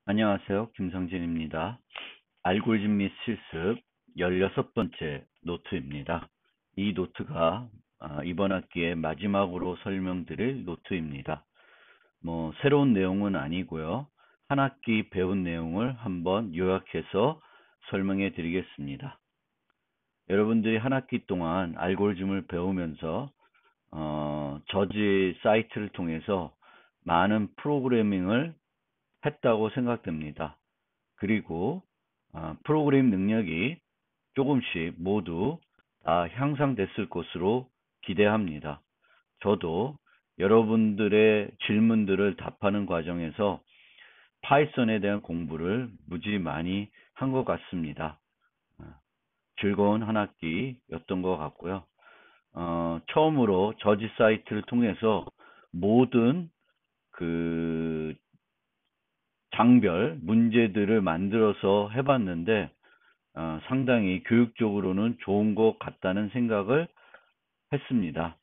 안녕하세요. 김성진입니다. 알고리즘 및 실습 16번째 노트입니다. 이 노트가 이번 학기의 마지막으로 설명드릴 노트입니다. 새로운 내용은 아니고요. 한 학기 배운 내용을 한번 요약해서 설명해 드리겠습니다. 여러분들이 한 학기 동안 알고리즘을 배우면서 저지 사이트를 통해서 많은 프로그래밍을 했다고 생각됩니다. 그리고 프로그램 능력이 조금씩 모두 다 향상됐을 것으로 기대합니다. 저도 여러분들의 질문들을 답하는 과정에서 파이썬에 대한 공부를 무지 많이 한 것 같습니다. 즐거운 한 학기였던 것 같고요. 처음으로 저지 사이트를 통해서 모든 그 장별 문제들을 만들어서 해봤는데 상당히 교육적으로는 좋은 것 같다는 생각을 했습니다.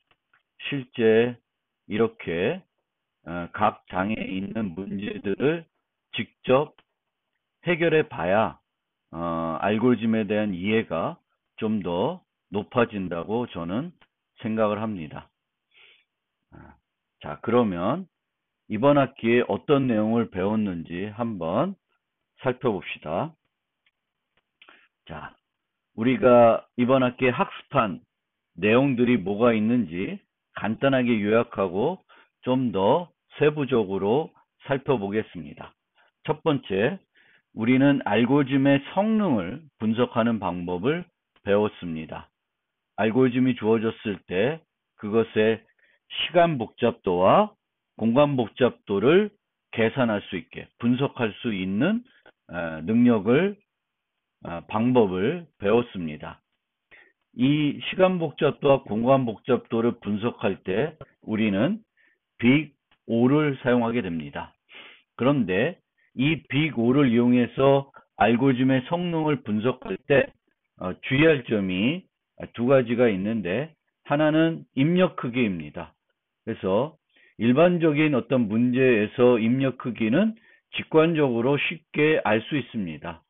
실제 이렇게 각 장에 있는 문제들을 직접 해결해 봐야 알고리즘에 대한 이해가 좀 더 높아진다고 저는 생각을 합니다. 자, 그러면 이번 학기에 어떤 내용을 배웠는지 한번 살펴봅시다. 자, 우리가 이번 학기에 학습한 내용들이 뭐가 있는지 간단하게 요약하고 좀 더 세부적으로 살펴보겠습니다. 첫 번째, 우리는 알고리즘의 성능을 분석하는 방법을 배웠습니다. 알고리즘이 주어졌을 때 그것의 시간 복잡도와 공간 복잡도를 계산할 수 있게 분석할 수 있는 능력을 방법을 배웠습니다. 이 시간 복잡도와 공간 복잡도를 분석할 때 우리는 빅O를 사용하게 됩니다. 그런데 이 빅O를 이용해서 알고리즘의 성능을 분석할 때 주의할 점이 두 가지가 있는데 하나는 입력 크기입니다. 그래서 일반적인 어떤 문제에서 입력 크기는 직관적으로 쉽게 알 수 있습니다.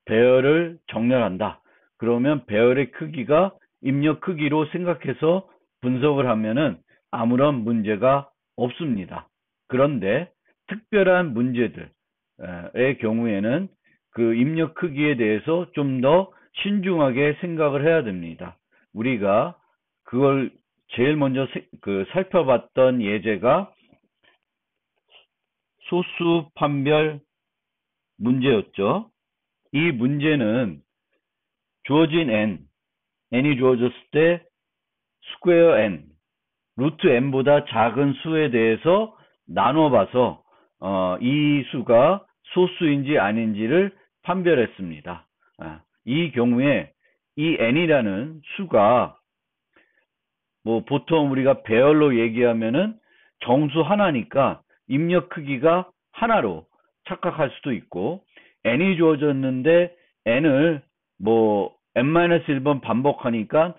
배열을 정렬한다. 그러면 배열의 크기가 입력 크기로 생각해서 분석을 하면은 아무런 문제가 없습니다. 그런데 특별한 문제들의 경우에는 그 입력 크기에 대해서 좀 더 신중하게 생각을 해야 됩니다. 우리가 그걸 제일 먼저 살펴봤던 예제가 소수 판별 문제였죠. 이 문제는 주어진 n이 주어졌을 때 스퀘어 n, 루트 n보다 작은 수에 대해서 나눠봐서 이 수가 소수인지 아닌지를 판별했습니다. 이 경우에 이 n이라는 수가 보통 우리가 배열로 얘기하면은 정수 하나니까 입력 크기가 하나로 착각할 수도 있고 n이 주어졌는데 n을 n-1번 반복하니까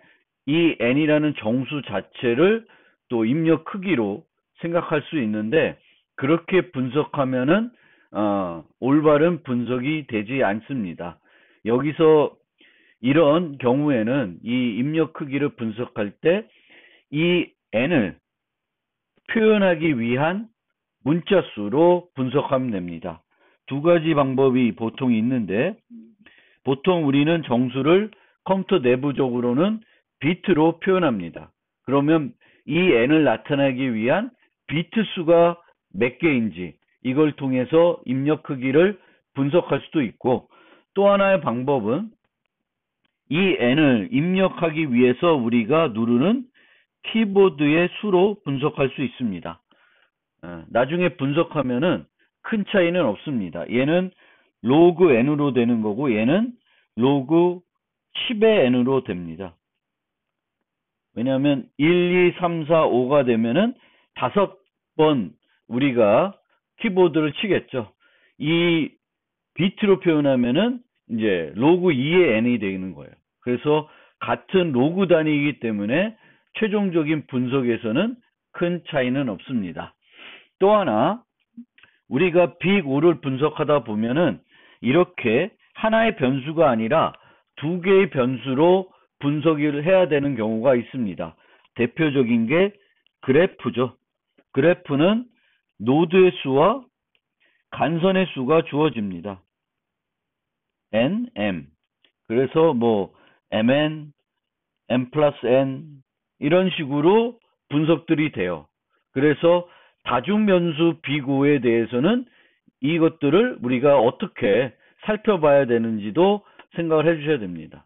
이 n이라는 정수 자체를 또 입력 크기로 생각할 수 있는데 그렇게 분석하면은 올바른 분석이 되지 않습니다. 여기서 이런 경우에는 이 입력 크기를 분석할 때 이 n을 표현하기 위한 문자수로 분석하면 됩니다. 두 가지 방법이 보통 있는데 보통 우리는 정수를 컴퓨터 내부적으로는 비트로 표현합니다. 그러면 이 n을 나타내기 위한 비트 수가 몇 개인지 이걸 통해서 입력 크기를 분석할 수도 있고 또 하나의 방법은 이 n을 입력하기 위해서 우리가 누르는 키보드의 수로 분석할 수 있습니다. 나중에 분석하면은 큰 차이는 없습니다. 얘는 로그 n으로 되는 거고 얘는 로그 10의 n으로 됩니다. 왜냐하면 1, 2, 3, 4, 5가 되면은 5번 우리가 키보드를 치겠죠. 이 비트로 표현하면은 이제 로그 2의 n이 되는 거예요. 그래서 같은 로그 단위이기 때문에 최종적인 분석에서는 큰 차이는 없습니다. 또 하나 우리가 빅 O를 분석하다 보면은 이렇게 하나의 변수가 아니라 두 개의 변수로 분석을 해야 되는 경우가 있습니다. 대표적인 게 그래프죠. 그래프는 노드의 수와 간선의 수가 주어집니다. n, m. 그래서 뭐 mn, m 플러스 n 이런 식으로 분석들이 돼요. 그래서 다중변수 비고에 대해서는 이것들을 우리가 어떻게 살펴봐야 되는지도 생각을 해주셔야 됩니다.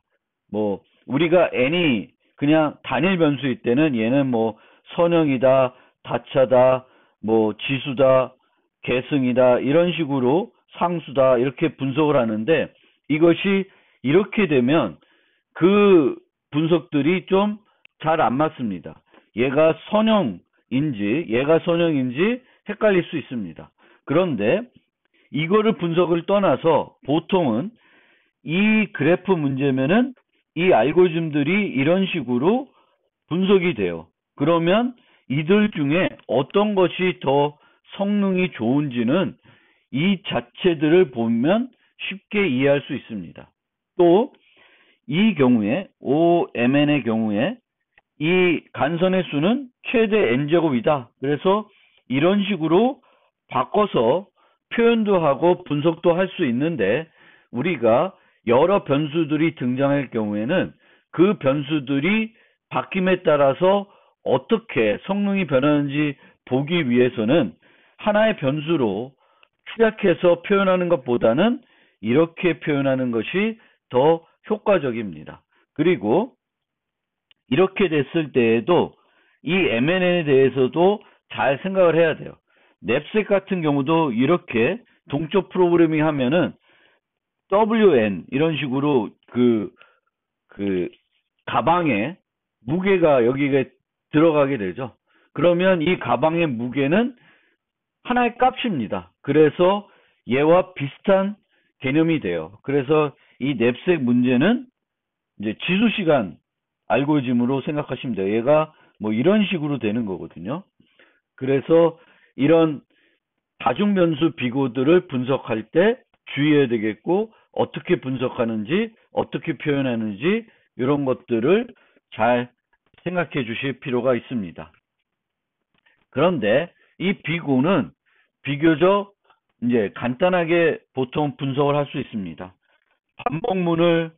뭐 우리가 n이 그냥 단일 변수일 때는 얘는 뭐 선형이다, 다차다, 뭐 지수다, 계승이다 이런 식으로 상수다 이렇게 분석을 하는데 이것이 이렇게 되면 그 분석들이 좀 잘 안 맞습니다. 얘가 선형인지 얘가 선형인지 헷갈릴 수 있습니다. 그런데 이거를 분석을 떠나서 보통은 이 그래프 문제면은 이 알고리즘들이 이런 식으로 분석이 돼요. 그러면 이들 중에 어떤 것이 더 성능이 좋은지는 이 자체들을 보면 쉽게 이해할 수 있습니다. 또 이 경우에 OMN의 경우에 이 간선의 수는 최대 n제곱이다. 그래서 이런 식으로 바꿔서 표현도 하고 분석도 할 수 있는데 우리가 여러 변수들이 등장할 경우에는 그 변수들이 바뀜에 따라서 어떻게 성능이 변하는지 보기 위해서는 하나의 변수로 축약해서 표현하는 것보다는 이렇게 표현하는 것이 더 효과적입니다. 그리고 이렇게 됐을 때에도 이 MNN에 대해서도 잘 생각을 해야 돼요. 냅색 같은 경우도 이렇게 동적 프로그래밍 하면은 WN 이런 식으로 그 가방에 무게가 여기에 들어가게 되죠. 그러면 이 가방의 무게는 하나의 값입니다. 그래서 얘와 비슷한 개념이 돼요. 그래서 이 냅색 문제는 이제 지수 시간 알고리즘으로 생각하시면 돼요. 얘가 뭐 이런 식으로 되는 거거든요. 그래서 이런 다중변수 비고들을 분석할 때 주의해야 되겠고 어떻게 분석하는지 어떻게 표현하는지 이런 것들을 잘 생각해 주실 필요가 있습니다. 그런데 이 비고는 비교적 이제 간단하게 보통 분석을 할 수 있습니다. 반복문을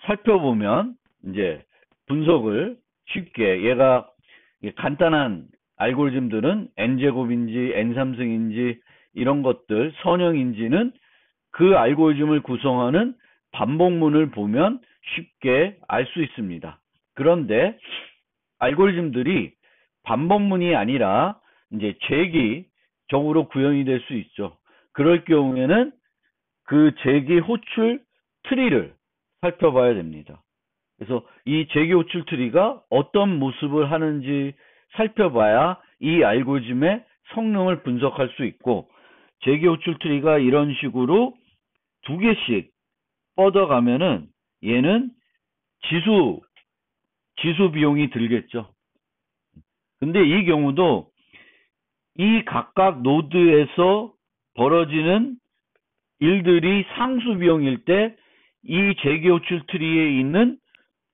살펴보면 이제 분석을 쉽게 얘가 간단한 알고리즘들은 n제곱인지 n3승인지 이런 것들 선형인지는 그 알고리즘을 구성하는 반복문을 보면 쉽게 알 수 있습니다. 그런데 알고리즘들이 반복문이 아니라 이제 재기적으로 구현이 될 수 있죠. 그럴 경우에는 그 재기 호출 트리를 살펴봐야 됩니다. 그래서 이 재기 호출 트리가 어떤 모습을 하는지 살펴봐야 이 알고리즘의 성능을 분석할 수 있고 재기 호출 트리가 이런 식으로 두 개씩 뻗어가면은 얘는 지수 비용이 들겠죠. 근데 이 경우도 이 각각 노드에서 벌어지는 일들이 상수 비용일 때 이 재기 호출 트리에 있는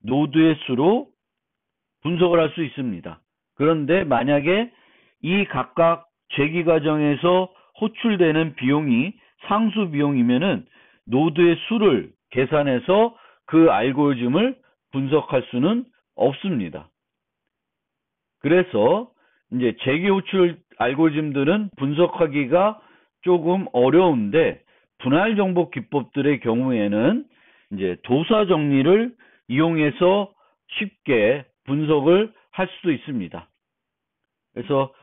노드의 수로 분석을 할 수 있습니다. 그런데 만약에 이 각각 재기 과정에서 호출되는 비용이 상수 비용이면은 노드의 수를 계산해서 그 알고리즘을 분석할 수는 없습니다. 그래서 이제 재기 호출 알고리즘들은 분석하기가 조금 어려운데 분할 정보 기법들의 경우에는 이제 도사 정리를 이용해서 쉽게 분석을 할 수도 있습니다. 그래서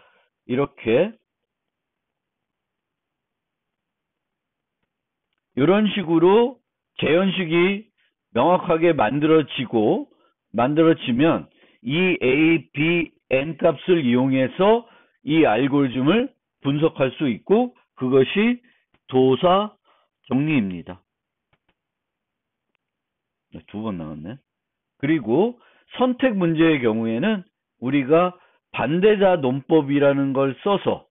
이렇게 이런 식으로 재현식이 명확하게 만들어지면 이 A, B, N 값을 이용해서 이 알고리즘을 분석할 수 있고 그것이 도사 정리입니다. 두 번 나왔네. 그리고 선택 문제의 경우에는 우리가 반대자 논법이라는 걸 써서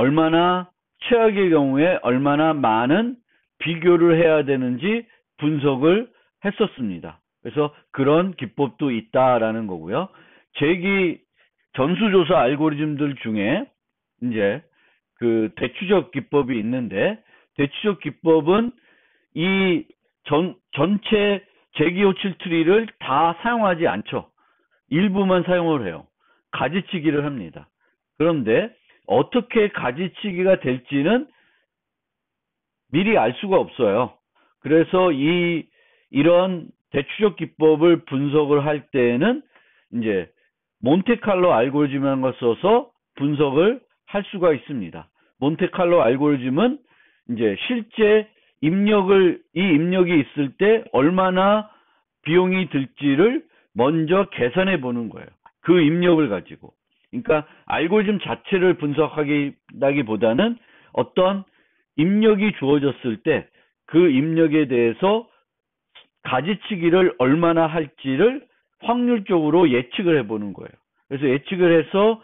얼마나 최악의 경우에 얼마나 많은 비교를 해야 되는지 분석을 했었습니다. 그래서 그런 기법도 있다라는 거고요. 재기 전수조사 알고리즘들 중에 이제 그 대추적 기법이 있는데, 대추적 기법은 이 전체 재기57 트리를 다 사용하지 않죠. 일부만 사용을 해요. 가지치기를 합니다. 그런데 어떻게 가지치기가 될지는 미리 알 수가 없어요. 그래서 이런 대추적 기법을 분석을 할 때에는 이제 몬테칼로 알고리즘이라는 걸 써서 분석을 할 수가 있습니다. 몬테칼로 알고리즘은 이제 실제 이 입력이 있을 때 얼마나 비용이 들지를 먼저 계산해 보는 거예요. 그 입력을 가지고. 그러니까 알고리즘 자체를 분석하기보다는 어떤 입력이 주어졌을 때 그 입력에 대해서 가지치기를 얼마나 할지를 확률적으로 예측을 해보는 거예요. 그래서 예측을 해서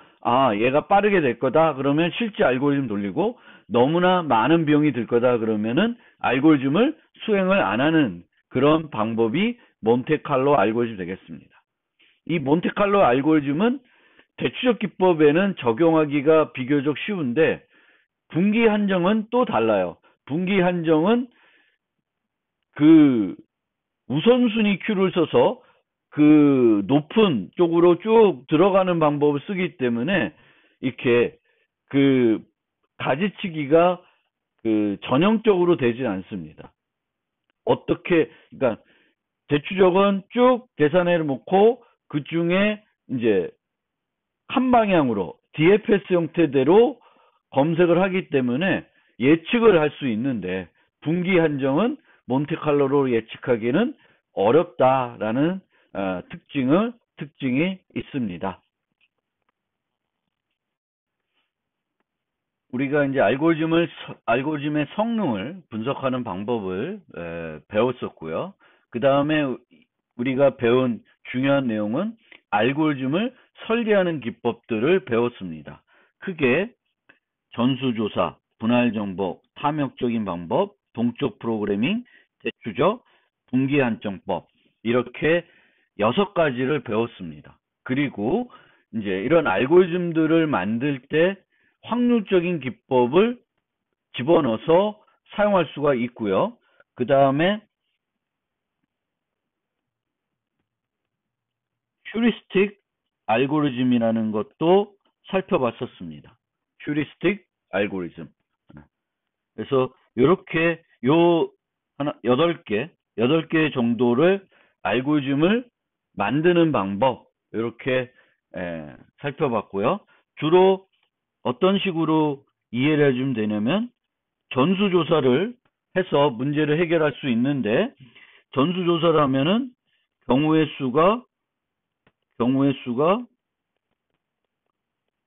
얘가 빠르게 될 거다 그러면 실제 알고리즘 돌리고, 너무나 많은 비용이 들 거다 그러면은 알고리즘을 수행을 안 하는 그런 방법이 몬테칼로 알고리즘 되겠습니다. 이 몬테칼로 알고리즘은 대추적 기법에는 적용하기가 비교적 쉬운데, 분기 한정은 또 달라요. 분기 한정은 그 우선순위 큐를 써서 그 높은 쪽으로 쭉 들어가는 방법을 쓰기 때문에 이렇게 그 가지치기가 그 전형적으로 되진 않습니다. 그러니까 대추적은 쭉 계산해 놓고 그 중에 이제 한 방향으로 DFS 형태대로 검색을 하기 때문에 예측을 할 수 있는데, 분기 한정은 몬테칼로로 예측하기는 어렵다라는 특징이 있습니다. 우리가 이제 알고리즘의 성능을 분석하는 방법을 배웠었고요. 그 다음에 우리가 배운 중요한 내용은 알고리즘을 설계하는 기법들을 배웠습니다. 크게 전수조사, 분할정보, 탐욕적인 방법, 동적 프로그래밍, 대추적, 분기한정법, 이렇게 6가지를 배웠습니다. 그리고 이제 이런 알고리즘들을 만들 때 확률적인 기법을 집어넣어서 사용할 수가 있고요. 그 다음에 휴리스틱 알고리즘이라는 것도 살펴봤었습니다. 휴리스틱 알고리즘. 그래서 이렇게 하나 8개 정도를 알고리즘을 만드는 방법 이렇게 살펴봤고요. 주로 어떤 식으로 이해를 해주면 되냐면, 전수조사를 해서 문제를 해결할 수 있는데, 전수조사를 하면은 경우의 수가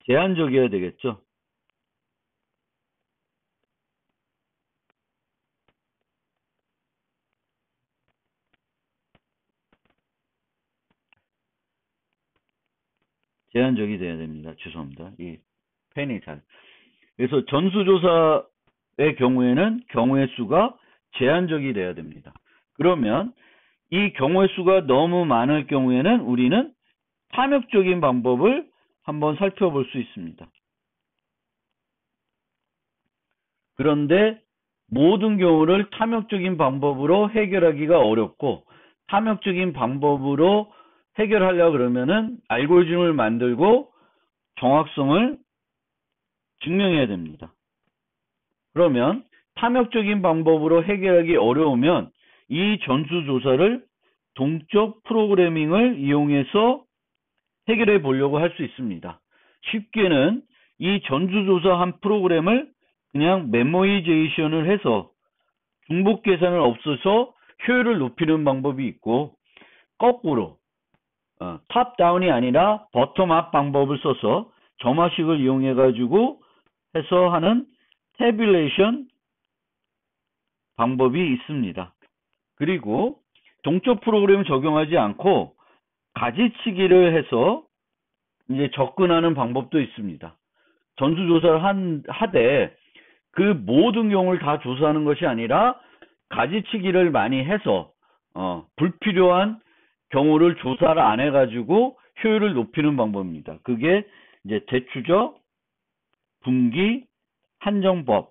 제한적이어야 되겠죠. 제한적이 돼야 됩니다. 죄송합니다. 이 펜이 그래서 전수조사의 경우에는 경우의 수가 제한적이 돼야 됩니다. 그러면 이 경우의 수가 너무 많을 경우에는 우리는 탐욕적인 방법을 한번 살펴볼 수 있습니다. 그런데 모든 경우를 탐욕적인 방법으로 해결하기가 어렵고, 탐욕적인 방법으로 해결하려고 그러면은 알고리즘을 만들고 정확성을 증명해야 됩니다. 그러면 탐욕적인 방법으로 해결하기 어려우면 이 전수조사를 동적 프로그래밍을 이용해서 해결해 보려고 할 수 있습니다. 쉽게는 이 전수조사 한 프로그램을 그냥 메모이제이션을 해서 중복 계산을 없애서 효율을 높이는 방법이 있고, 거꾸로 탑다운이 아니라 버텀업 방법을 써서 점화식을 이용해 가지고 해서 하는 태뷸레이션 방법이 있습니다. 그리고 동적 프로그램을 적용하지 않고 가지치기를 해서 이제 접근하는 방법도 있습니다. 전수조사를 하되 그 모든 경우를 다 조사하는 것이 아니라 가지치기를 많이 해서 불필요한 경우를 조사를 안 해가지고 효율을 높이는 방법입니다. 그게 이제 대추적 분기 한정법이다.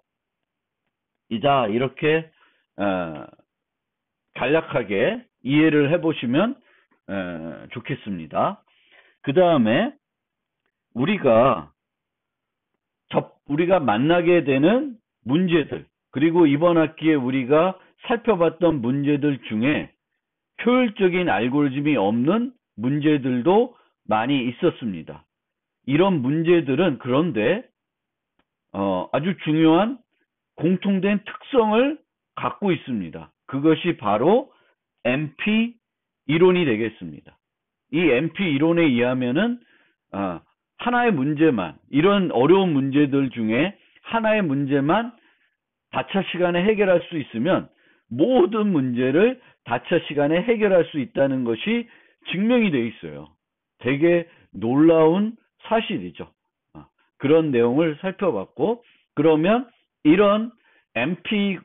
이렇게 간략하게 이해를 해보시면 좋겠습니다. 그 다음에 우리가 만나게 되는 문제들, 그리고 이번 학기에 우리가 살펴봤던 문제들 중에 효율적인 알고리즘이 없는 문제들도 많이 있었습니다. 이런 문제들은 그런데 아주 중요한 공통된 특성을 갖고 있습니다. 그것이 바로 MP 이론이 되겠습니다. 이 MP 이론에 의하면은 하나의 문제만, 이런 어려운 문제들 중에 하나의 문제만 다차 시간에 해결할 수 있으면 모든 문제를 다차 시간에 해결할 수 있다는 것이 증명이 되어 있어요. 되게 놀라운 사실이죠. 그런 내용을 살펴봤고, 그러면 이런 MP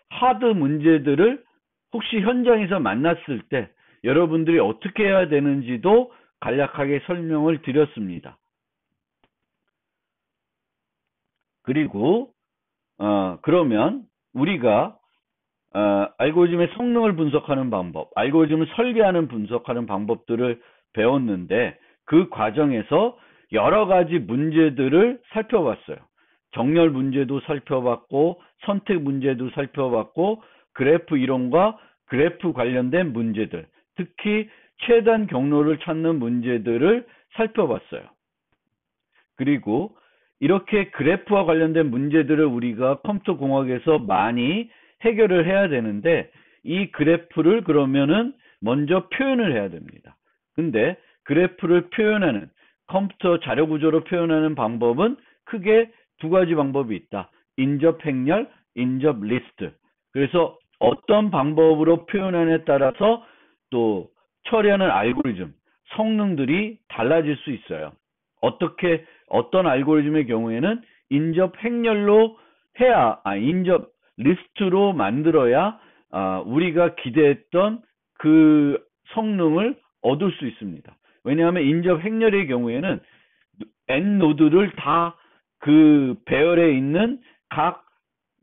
하드 문제들을 혹시 현장에서 만났을 때 여러분들이 어떻게 해야 되는지도 간략하게 설명을 드렸습니다. 그리고 그러면 우리가 알고리즘의 성능을 분석하는 방법, 알고리즘을 설계하는 분석하는 방법들을 배웠는데 그 과정에서 여러 가지 문제들을 살펴봤어요. 정렬 문제도 살펴봤고 선택 문제도 살펴봤고 그래프 이론과 그래프 관련된 문제들, 특히 최단 경로를 찾는 문제들을 살펴봤어요. 그리고 이렇게 그래프와 관련된 문제들을 우리가 컴퓨터 공학에서 많이 해결을 해야 되는데 이 그래프를 그러면은 먼저 표현을 해야 됩니다. 근데 그래프를 표현하는 컴퓨터 자료 구조로 표현하는 방법은 크게 두 가지 방법이 있다. 인접 행렬, 인접 리스트. 그래서 어떤 방법으로 표현하느냐에 따라서 또 처리하는 알고리즘, 성능들이 달라질 수 있어요. 어떤 알고리즘의 경우에는 인접 행렬로 해야, 인접 리스트로 만들어야 우리가 기대했던 그 성능을 얻을 수 있습니다. 왜냐하면 인접 행렬의 경우에는 n 노드를 다 그 배열에 있는 각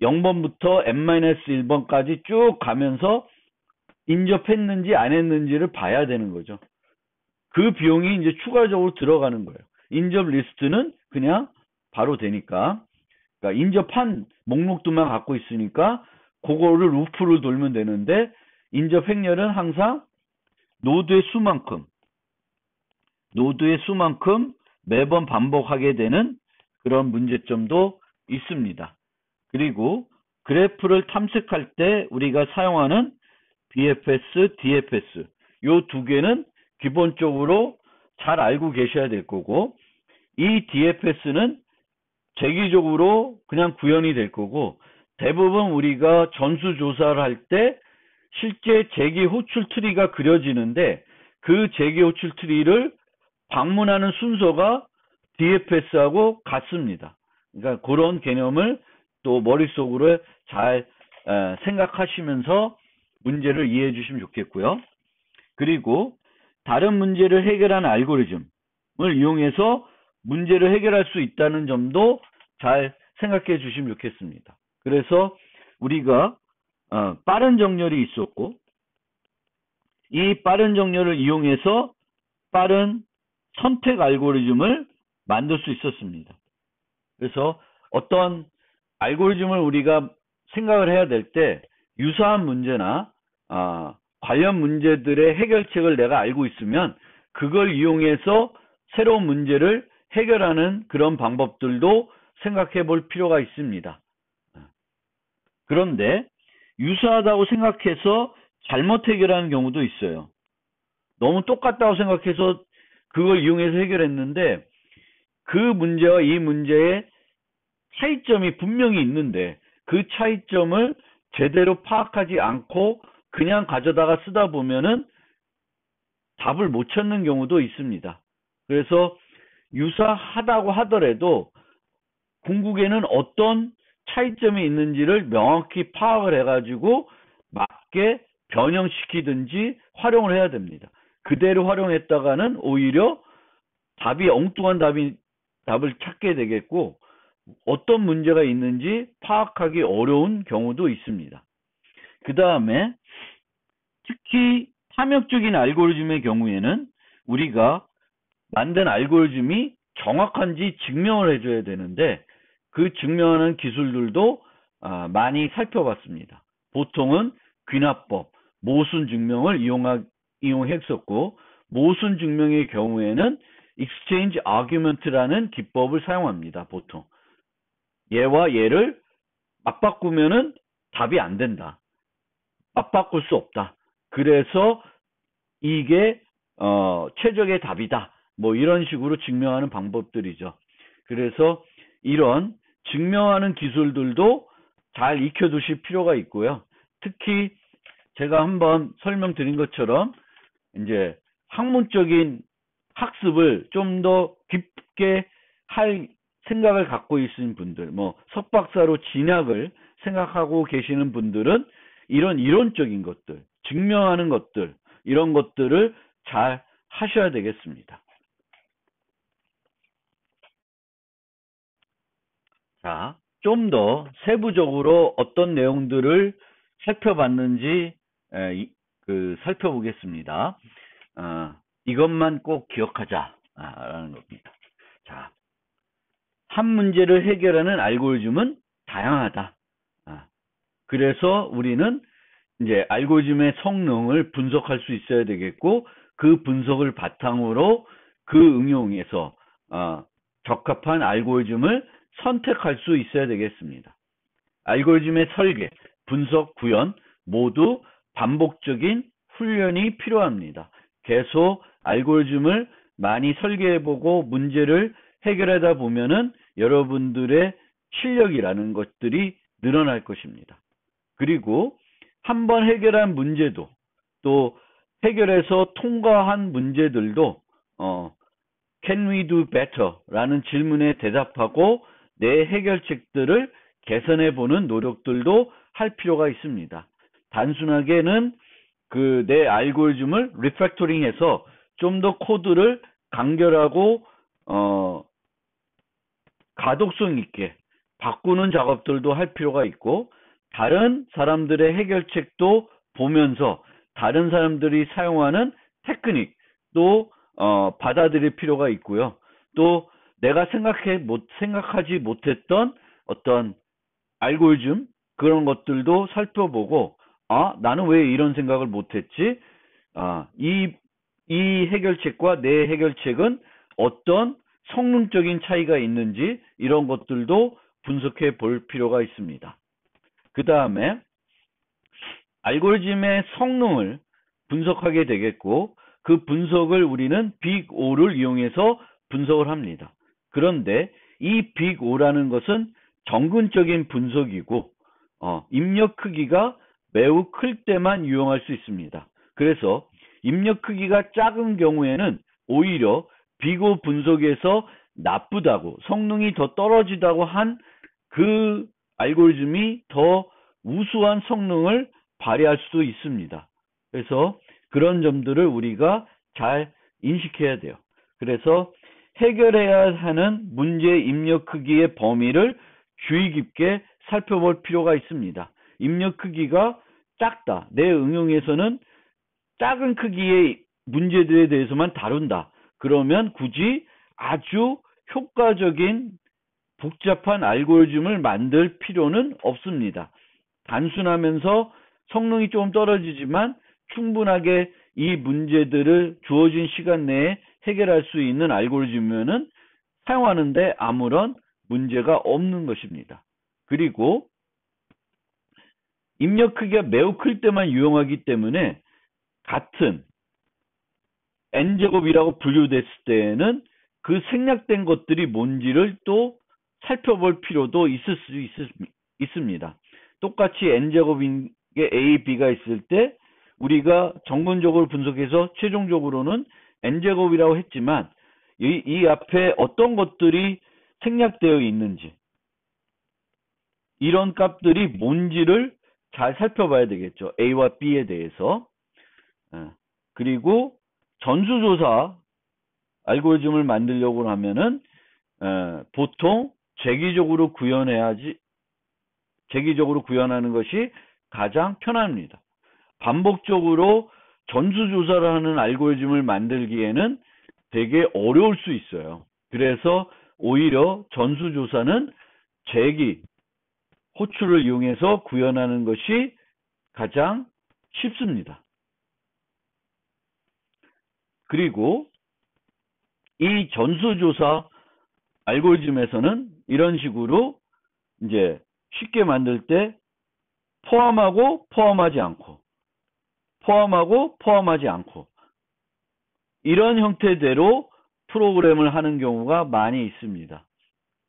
0번부터 n-1번까지 쭉 가면서 인접했는지 안 했는지를 봐야 되는 거죠. 그 비용이 이제 추가적으로 들어가는 거예요. 인접 리스트는 그냥 바로 되니까. 그러니까 인접한 목록들만 갖고 있으니까 그거를 루프를 돌면 되는데 인접 행렬은 항상 노드의 수만큼 매번 반복하게 되는 그런 문제점도 있습니다. 그리고 그래프를 탐색할 때 우리가 사용하는 BFS, DFS 요 두 개는 기본적으로 잘 알고 계셔야 될 거고 이 DFS는 재기적으로 그냥 구현이 될 거고 대부분 우리가 전수조사를 할 때 실제 재기 호출 트리가 그려지는데 그 재기 호출 트리를 방문하는 순서가 DFS하고 같습니다. 그러니까 그런 개념을 또 머릿속으로 잘 생각하시면서 문제를 이해해 주시면 좋겠고요. 그리고 다른 문제를 해결하는 알고리즘을 이용해서 문제를 해결할 수 있다는 점도 잘 생각해 주시면 좋겠습니다. 그래서 우리가 빠른 정렬이 있었고 이 빠른 정렬을 이용해서 빠른 선택 알고리즘을 만들 수 있었습니다. 그래서 어떤 알고리즘을 우리가 생각을 해야 될 때 유사한 문제나 관련 문제들의 해결책을 내가 알고 있으면 그걸 이용해서 새로운 문제를 해결하는 그런 방법들도 생각해 볼 필요가 있습니다. 그런데 유사하다고 생각해서 잘못 해결하는 경우도 있어요. 너무 똑같다고 생각해서 그걸 이용해서 해결했는데 그 문제와 이 문제의 차이점이 분명히 있는데 그 차이점을 제대로 파악하지 않고 그냥 가져다가 쓰다 보면은 답을 못 찾는 경우도 있습니다. 그래서 유사하다고 하더라도 궁극에는 어떤 차이점이 있는지를 명확히 파악을 해가지고 맞게 변형시키든지 활용을 해야 됩니다. 그대로 활용했다가는 오히려 답이 엉뚱한 답을 찾게 되겠고 어떤 문제가 있는지 파악하기 어려운 경우도 있습니다. 그 다음에 특히 탐욕적인 알고리즘의 경우에는 우리가 만든 알고리즘이 정확한지 증명을 해줘야 되는데 그 증명하는 기술들도 많이 살펴봤습니다. 보통은 귀납법, 모순 증명을 이용했었고 모순 증명의 경우에는 exchange argument라는 기법을 사용합니다. 보통 얘와 얘를 맞바꾸면은 답이 안 된다. 맞바꿀 수 없다. 그래서 이게 최적의 답이다. 뭐 이런 식으로 증명하는 방법들이죠. 그래서 이런 증명하는 기술들도 잘 익혀두실 필요가 있고요. 특히 제가 한번 설명드린 것처럼 이제 학문적인 학습을 좀 더 깊게 할 생각을 갖고 있는 분들, 뭐 석박사로 진학을 생각하고 계시는 분들은 이런 이론적인 것들, 증명하는 것들, 이런 것들을 잘 하셔야 되겠습니다. 자, 좀 더 세부적으로 어떤 내용들을 살펴봤는지 살펴보겠습니다. 이것만 꼭 기억하자라는 겁니다. 자, 한 문제를 해결하는 알고리즘은 다양하다. 그래서 우리는 이제 알고리즘의 성능을 분석할 수 있어야 되겠고 그 분석을 바탕으로 그 응용에서 적합한 알고리즘을 선택할 수 있어야 되겠습니다. 알고리즘의 설계, 분석, 구현 모두 반복적인 훈련이 필요합니다. 계속 알고리즘을 많이 설계해보고 문제를 해결하다 보면은 여러분들의 실력이라는 것들이 늘어날 것입니다. 그리고 한번 해결한 문제도 또 해결해서 통과한 문제들도 Can we do better? 라는 질문에 대답하고 내 해결책들을 개선해보는 노력들도 할 필요가 있습니다. 단순하게는 내 알고리즘을 리팩토링해서 좀 더 코드를 간결하고 가독성 있게 바꾸는 작업들도 할 필요가 있고 다른 사람들의 해결책도 보면서 다른 사람들이 사용하는 테크닉도 받아들일 필요가 있고요. 또 내가 생각하지 못했던 어떤 알고리즘 그런 것들도 살펴보고 나는 왜 이런 생각을 못했지? 이 해결책과 내 해결책은 어떤 성능적인 차이가 있는지 이런 것들도 분석해 볼 필요가 있습니다. 그 다음에 알고리즘의 성능을 분석하게 되겠고 그 분석을 우리는 빅 O를 이용해서 분석을 합니다. 그런데 이 빅 O라는 것은 정근적인 분석이고 입력 크기가 매우 클 때만 이용할 수 있습니다. 그래서 입력 크기가 작은 경우에는 오히려 빅 O 분석에서 나쁘다고 성능이 더 떨어지다고 한 그 알고리즘이 더 우수한 성능을 발휘할 수도 있습니다. 그래서 그런 점들을 우리가 잘 인식해야 돼요. 그래서 해결해야 하는 문제 입력 크기의 범위를 주의 깊게 살펴볼 필요가 있습니다. 입력 크기가 작다. 내 응용에서는 작은 크기의 문제들에 대해서만 다룬다. 그러면 굳이 아주 효과적인 복잡한 알고리즘을 만들 필요는 없습니다. 단순하면서 성능이 조금 떨어지지만 충분하게 이 문제들을 주어진 시간 내에 해결할 수 있는 알고리즘이면은 사용하는데 아무런 문제가 없는 것입니다. 그리고 입력 크기가 매우 클 때만 유용하기 때문에 같은 n제곱이라고 분류됐을 때에는 그 생략된 것들이 뭔지를 또 살펴볼 필요도 있을 수 있습니다. 똑같이 n제곱인 게 a, b가 있을 때 우리가 정근적으로 분석해서 최종적으로는 n제곱이라고 했지만 이 앞에 어떤 것들이 생략되어 있는지, 이런 값들이 뭔지를 잘 살펴봐야 되겠죠. A와 B에 대해서. 그리고 전수조사 알고리즘을 만들려고 하면은 보통 재기적으로 구현하는 것이 가장 편합니다. 반복적으로 전수조사를 하는 알고리즘을 만들기에는 되게 어려울 수 있어요. 그래서 오히려 전수조사는 재기, 호출을 이용해서 구현하는 것이 가장 쉽습니다. 그리고 이 전수조사 알고리즘에서는 이런 식으로 이제 쉽게 만들 때 포함하고 포함하지 않고, 포함하고 포함하지 않고, 이런 형태대로 프로그램을 하는 경우가 많이 있습니다.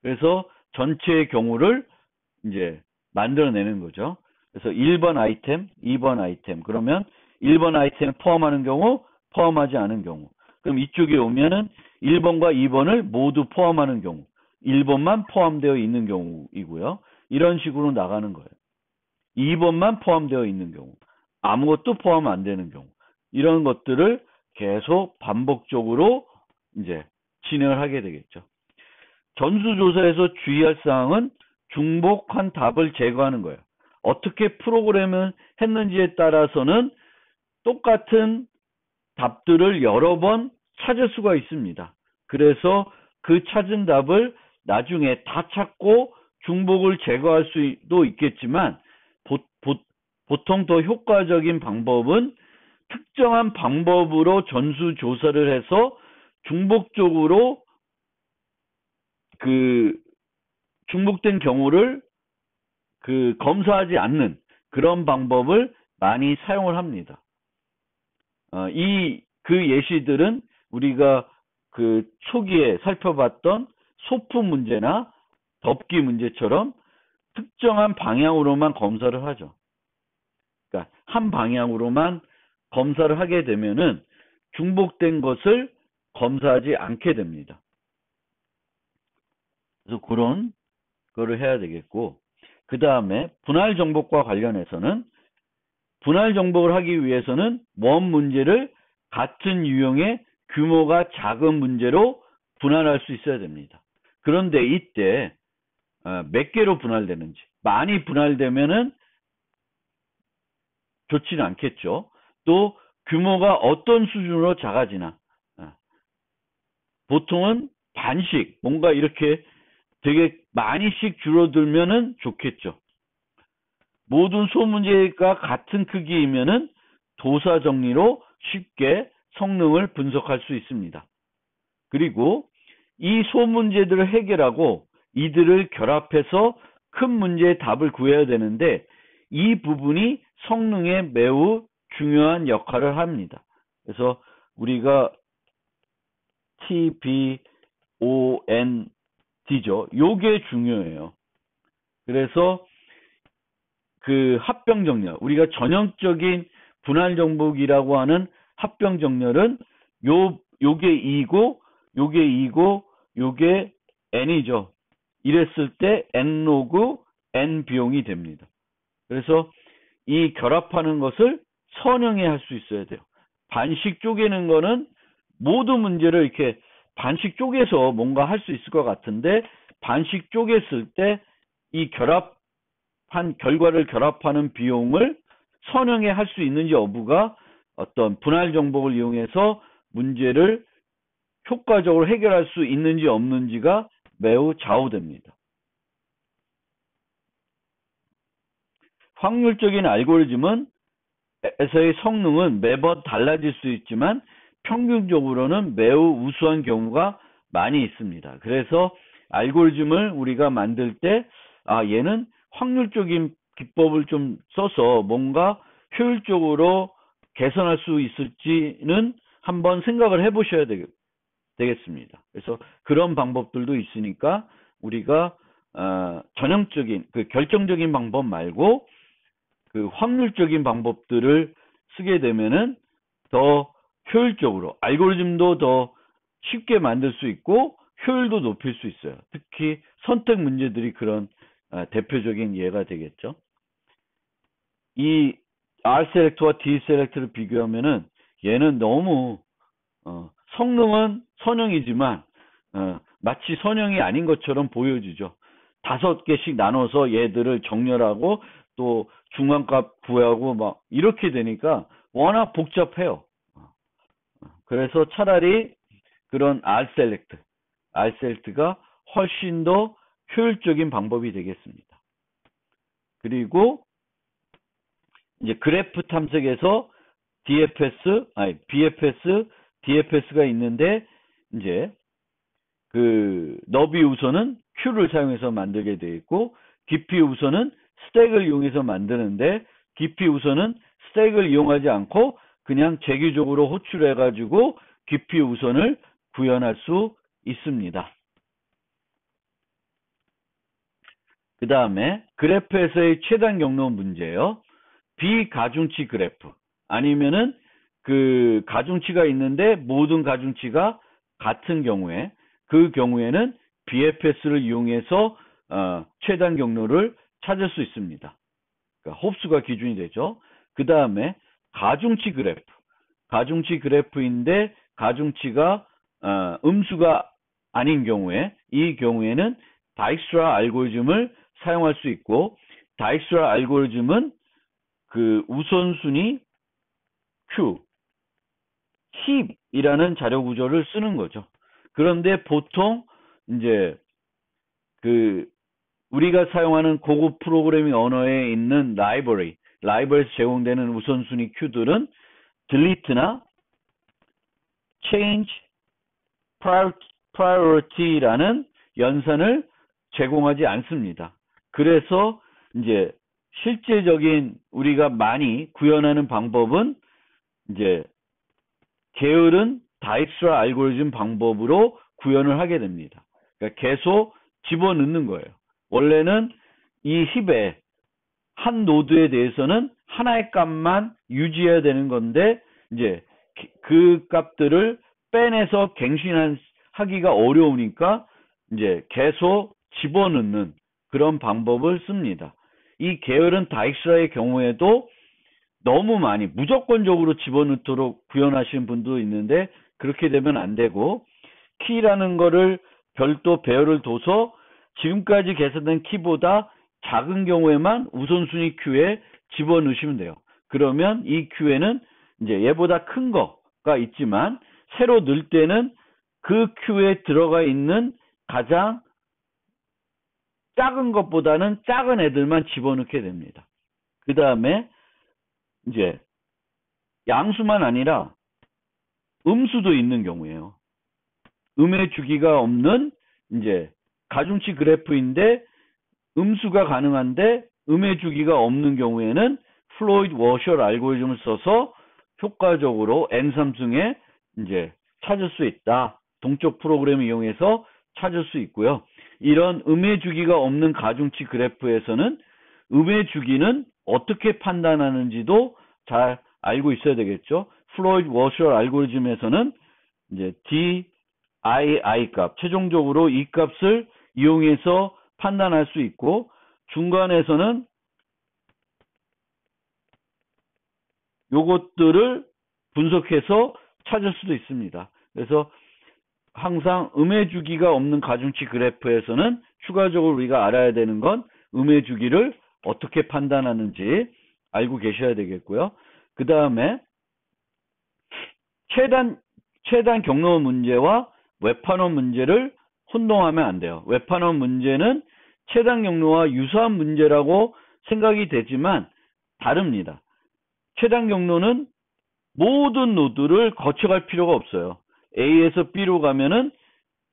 그래서 전체의 경우를 이제 만들어내는 거죠. 그래서 1번 아이템, 2번 아이템. 그러면 1번 아이템을 포함하는 경우, 포함하지 않은 경우. 그럼 이쪽에 오면은 1번과 2번을 모두 포함하는 경우, 1번만 포함되어 있는 경우이고요. 이런 식으로 나가는 거예요. 2번만 포함되어 있는 경우, 아무것도 포함 안 되는 경우, 이런 것들을 계속 반복적으로 이제 진행을 하게 되겠죠. 전수조사에서 주의할 사항은 중복한 답을 제거하는 거예요. 어떻게 프로그램을 했는지에 따라서는 똑같은 답들을 여러 번 찾을 수가 있습니다. 그래서 그 찾은 답을 나중에 다 찾고 중복을 제거할 수도 있겠지만 보통 더 효과적인 방법은 특정한 방법으로 전수조사를 해서 중복적으로 그 중복된 경우를 검사하지 않는 그런 방법을 많이 사용을 합니다. 그 예시들은 우리가 그 초기에 살펴봤던 소프 문제나 덮기 문제처럼 특정한 방향으로만 검사를 하죠. 그러니까 한 방향으로만 검사를 하게 되면은 중복된 것을 검사하지 않게 됩니다. 그래서 그런 거를 해야 되겠고, 그 다음에 분할 정복과 관련해서는 분할 정복을 하기 위해서는 원 문제를 같은 유형의 규모가 작은 문제로 분할할 수 있어야 됩니다. 그런데 이때 몇 개로 분할되는지, 많이 분할되면은 좋지는 않겠죠. 또 규모가 어떤 수준으로 작아지나, 보통은 반씩 뭔가 이렇게 되게 많이씩 줄어들면은 좋겠죠. 모든 소문제가 같은 크기이면은 도사 정리로 쉽게 성능을 분석할 수 있습니다. 그리고 이 소문제들을 해결하고 이들을 결합해서 큰 문제의 답을 구해야 되는데 이 부분이 성능에 매우 중요한 역할을 합니다. 그래서 우리가 TBOND죠. 요게 중요해요. 그래서 그 합병 정렬, 우리가 전형적인 분할 정복이라고 하는 합병 정렬은 요게 2고 요게 2고 요게 n이죠. 이랬을 때 n 로그 n 비용이 됩니다. 그래서 이 결합하는 것을 선형해 할 수 있어야 돼요. 반씩 쪼개는 거는 모든 문제를 이렇게 반씩 쪼개서 뭔가 할 수 있을 것 같은데 반씩 쪼갰을 때 이 결과를 결합하는 비용을 선형해 할 수 있는지 여부가 어떤 분할 정복을 이용해서 문제를 효과적으로 해결할 수 있는지 없는지가 매우 좌우됩니다. 확률적인 알고리즘은 에서의 성능은 매번 달라질 수 있지만 평균적으로는 매우 우수한 경우가 많이 있습니다. 그래서 알고리즘을 우리가 만들 때 얘는 확률적인 기법을 좀 써서 뭔가 효율적으로 개선할 수 있을지는 한번 생각을 해보셔야 되겠습니다. 그래서 그런 방법들도 있으니까 우리가 전형적인 그 결정적인 방법 말고 그 확률적인 방법들을 쓰게 되면은 더 효율적으로 알고리즘도 더 쉽게 만들 수 있고 효율도 높일 수 있어요. 특히 선택 문제들이 그런 대표적인 예가 되겠죠. 이 R 셀렉트와 D 셀렉트를 비교하면은 얘는 너무 성능은 선형이지만 마치 선형이 아닌 것처럼 보여지죠. 5개씩 나눠서 얘들을 정렬하고 또 중간값 구하고 막 이렇게 되니까 워낙 복잡해요. 그래서 차라리 그런 R 셀렉트가 훨씬 더 효율적인 방법이 되겠습니다. 그리고 이제 그래프 탐색에서 BFS, DFS가 있는데 이제 그 너비 우선은 Q를 사용해서 만들게 되어 있고 깊이 우선은 스택을 이용해서 만드는데 깊이 우선은 스택을 이용하지 않고 그냥 재규적으로 호출해 가지고 깊이 우선을 구현할 수 있습니다. 그 다음에 그래프에서의 최단 경로 문제예요. 비가중치 그래프 아니면은 그 가중치가 있는데 모든 가중치가 같은 경우에 그 경우에는 BFS를 이용해서 최단 경로를 찾을 수 있습니다. 그러니까 홉수가 기준이 되죠. 그 다음에 가중치 그래프인데 가중치가 음수가 아닌 경우에 이 경우에는 다익스트라 알고리즘을 사용할 수 있고 다익스트라 알고리즘은 그 우선순위 Q 힙이라는 자료 구조를 쓰는 거죠. 그런데 보통 이제 그 우리가 사용하는 고급 프로그래밍 언어에 있는 라이브러리에서 제공되는 우선순위 Q들은 delete나 change priority라는 연산을 제공하지 않습니다. 그래서 이제 실제적인 우리가 많이 구현하는 방법은 이제 게으른 다익스트라 알고리즘 방법으로 구현을 하게 됩니다. 그러니까 계속 집어넣는 거예요. 원래는 이 힙에 한 노드에 대해서는 하나의 값만 유지해야 되는 건데 이제 그 값들을 빼내서 갱신하기가 어려우니까 이제 계속 집어넣는 그런 방법을 씁니다. 이 게으른 다익스트라의 경우에도 너무 많이 무조건적으로 집어넣도록 구현하시는 분도 있는데 그렇게 되면 안 되고 키라는 거를 별도 배열을 둬서 지금까지 계산된 키보다 작은 경우에만 우선순위 Q에 집어넣으시면 돼요. 그러면 이 Q에는 이제 얘보다 큰 거가 있지만 새로 넣을 때는 그 Q에 들어가 있는 가장 작은 것보다는 작은 애들만 집어넣게 됩니다. 그 다음에 이제 양수만 아니라 음수도 있는 경우에요. 음의 주기가 없는 이제 가중치 그래프인데 음수가 가능한데 음의 주기가 없는 경우에는 플로이드 워셜 알고리즘을 써서 효과적으로 N3승에 이제 찾을 수 있다. 동적 프로그램을 이용해서 찾을 수 있고요. 이런 음의 주기가 없는 가중치 그래프에서는 음의 주기는 어떻게 판단하는지도 잘 알고 있어야 되겠죠. 플로이드 워셜 알고리즘에서는 이제 DII 값, 최종적으로 이 값을 이용해서 판단할 수 있고 중간에서는 요것들을 분석해서 찾을 수도 있습니다. 그래서 항상 음의 주기가 없는 가중치 그래프에서는 추가적으로 우리가 알아야 되는 건 음의 주기를 어떻게 판단하는지 알고 계셔야 되겠고요. 그 다음에 최단 경로 문제와 웹판원 문제를 혼동하면 안 돼요. 웹판원 문제는 최단 경로와 유사한 문제라고 생각이 되지만 다릅니다. 최단 경로는 모든 노드를 거쳐갈 필요가 없어요. A에서 B로 가면은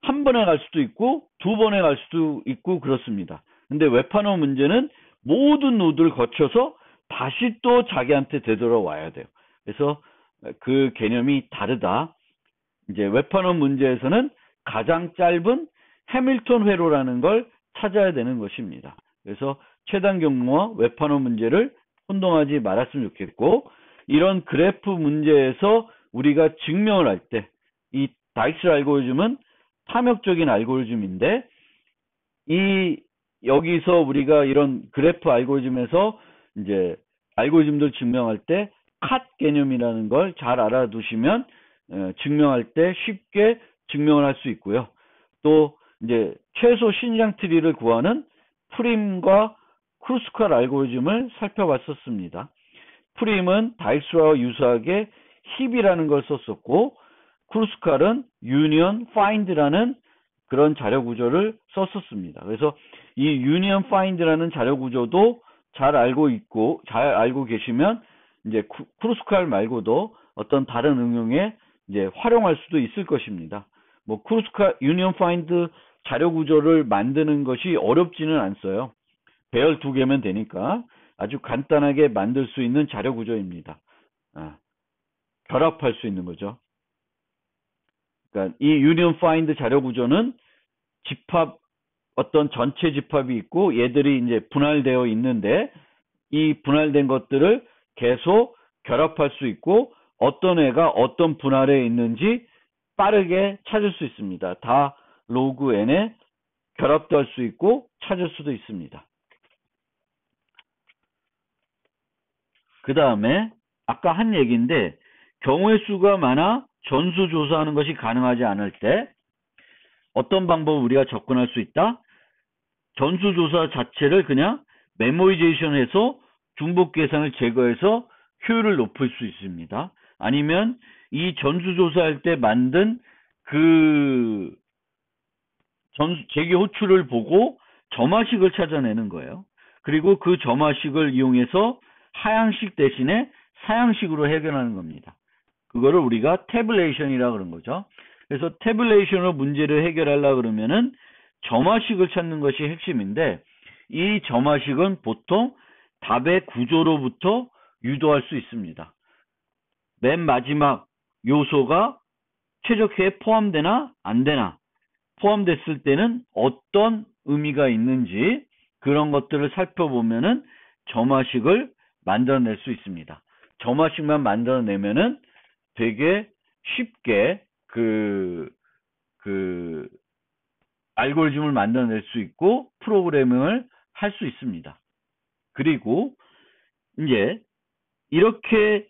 한 번에 갈 수도 있고 두 번에 갈 수도 있고 그렇습니다. 근데 웹판원 문제는 모든 노드를 거쳐서 다시 또 자기한테 되돌아와야 돼요. 그래서 그 개념이 다르다. 이제 웹판원 문제에서는 가장 짧은 해밀턴 회로라는 걸 찾아야 되는 것입니다. 그래서 최단 경로와 웹판원 문제를 혼동하지 말았으면 좋겠고 이런 그래프 문제에서 우리가 증명을 할 때 이 다이스 알고리즘은 탐욕적인 알고리즘인데 여기서 우리가 이런 그래프 알고리즘에서 이제 알고리즘들 증명할 때 컷 개념이라는 걸 잘 알아두시면 증명할 때 쉽게 증명을 할 수 있고요. 또 이제 최소 신장 트리를 구하는 프림과 크루스칼 알고리즘을 살펴봤었습니다. 프림은 다이스와 유사하게 힙이라는 걸 썼었고 크루스칼은 유니언 파인드라는 그런 자료 구조를 썼었습니다. 그래서 이 유니언 파인드라는 자료 구조도 잘 알고 계시면 이제 크루스칼 말고도 어떤 다른 응용에 이제 활용할 수도 있을 것입니다. 뭐 크루스칼 유니언 파인드 자료 구조를 만드는 것이 어렵지는 않어요. 배열 2개면 되니까 아주 간단하게 만들 수 있는 자료 구조입니다. 결합할 수 있는 거죠. 그러니까 이 유니언 파인드 자료 구조는 집합 어떤 전체 집합이 있고 얘들이 이제 분할되어 있는데 이 분할된 것들을 계속 결합할 수 있고 어떤 애가 어떤 분할에 있는지 빠르게 찾을 수 있습니다. 다 로그 n에 결합도 할 수 있고 찾을 수도 있습니다. 그 다음에 아까 한 얘기인데 경우의 수가 많아 전수조사하는 것이 가능하지 않을 때 어떤 방법을 우리가 접근할 수 있다? 전수조사 자체를 그냥 메모리제이션해서 중복 계산을 제거해서 효율을 높일 수 있습니다. 아니면 이 전수조사할 때 만든 그 재계 호출을 보고 점화식을 찾아내는 거예요. 그리고 그 점화식을 이용해서 하향식 대신에 사향식으로 해결하는 겁니다. 그거를 우리가 태블레이션이라고 그런 거죠. 그래서 태블레이션으로 문제를 해결하려고 그러면은 점화식을 찾는 것이 핵심인데 이 점화식은 보통 답의 구조로부터 유도할 수 있습니다. 맨 마지막 요소가 최적화에 포함되나 안 되나, 포함됐을 때는 어떤 의미가 있는지 그런 것들을 살펴보면은 점화식을 만들어낼 수 있습니다. 점화식만 만들어내면은 되게 쉽게 그 알고리즘을 만들어낼 수 있고 프로그래밍을 할 수 있습니다. 그리고 이제 이렇게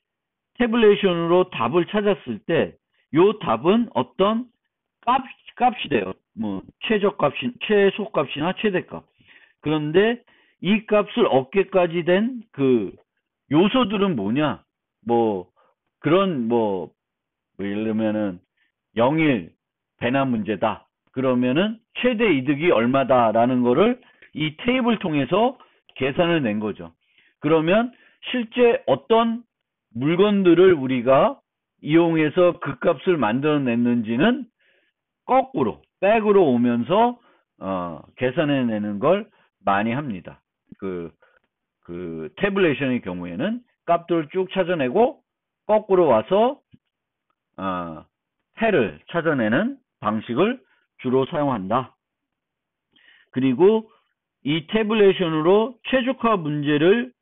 태블레이션으로 답을 찾았을 때 이 답은 어떤 값이 돼요. 뭐 최소값이나 최대값. 그런데 이 값을 얻게까지 된 그 요소들은 뭐냐? 뭐 그런 뭐 예를 들면은 0일 배나 문제다. 그러면은 최대 이득이 얼마다라는 거를 이 테이블 통해서 계산을 낸 거죠. 그러면 실제 어떤 물건들을 우리가 이용해서 그 값을 만들어냈는지는 거꾸로 백으로 오면서 계산해내는 걸 많이 합니다. 그 태블레이션의 경우에는 값들을 쭉 찾아내고 거꾸로 와서 해를 찾아내는 방식을 주로 사용한다. 그리고 이 태블레이션으로 최적화 문제를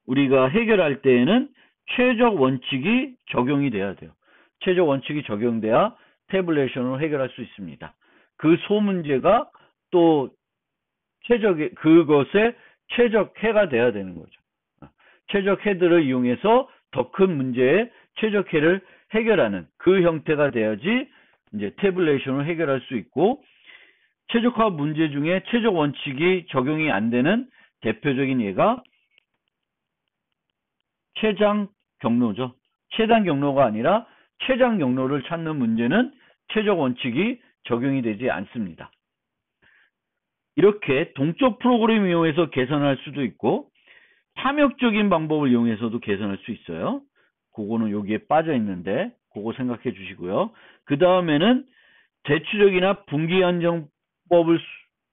우리가 해결할 때에는 최적 원칙이 적용이 돼야 돼요. 최적 원칙이 적용돼야 태블레이션으로 해결할 수 있습니다. 그 소문제가 또 그것의 최적해가 돼야 되는 거죠. 최적해들을 이용해서 더 큰 문제의 최적해를 해결하는 그 형태가 돼야지 이제 태블레이션을 해결할 수 있고, 최적화 문제 중에 최적 원칙이 적용이 안 되는 대표적인 예가 최장 경로죠. 최단 경로가 아니라 최장 경로를 찾는 문제는 최적 원칙이 적용이 되지 않습니다. 이렇게 동적 프로그램 이용해서 계산할 수도 있고 탐욕적인 방법을 이용해서도 계산할 수 있어요. 그거는 여기에 빠져 있는데 그거 생각해 주시고요. 그 다음에는 대추적이나 분기안정법을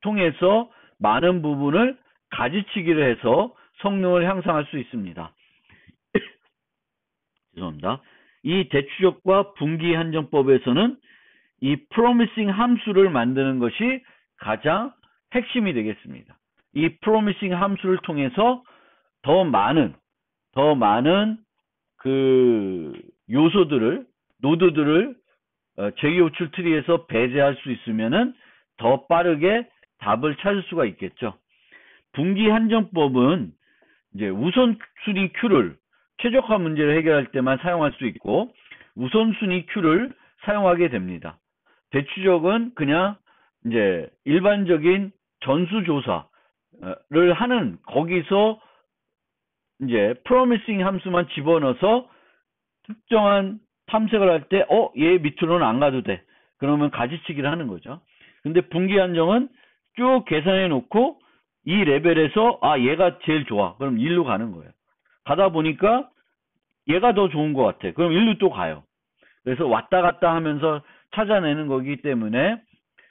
통해서 많은 부분을 가지치기를 해서 성능을 향상할 수 있습니다. 죄송합니다. 이 대추적과 분기한정법에서는 이 promising 함수를 만드는 것이 가장 핵심이 되겠습니다. 이 promising 함수를 통해서 더 많은 그 요소들을, 노드들을 제2호출 트리에서 배제할 수 있으면은 더 빠르게 답을 찾을 수가 있겠죠. 분기 한정법은 이제 우선순위 큐를 최적화 문제를 해결할 때만 사용할 수 있고 우선순위 큐를 사용하게 됩니다. 대추적은 그냥 이제 일반적인 전수조사를 하는 거기서 이제 promising 함수만 집어넣어서 특정한 탐색을 할 때, 얘 밑으로는 안 가도 돼. 그러면 가지치기를 하는 거죠. 근데 분기 한정은 쭉 계산해 놓고 이 레벨에서 얘가 제일 좋아. 그럼 1로 가는 거예요. 가다 보니까 얘가 더 좋은 것 같아. 그럼 1로 또 가요. 그래서 왔다 갔다 하면서 찾아내는 거기 때문에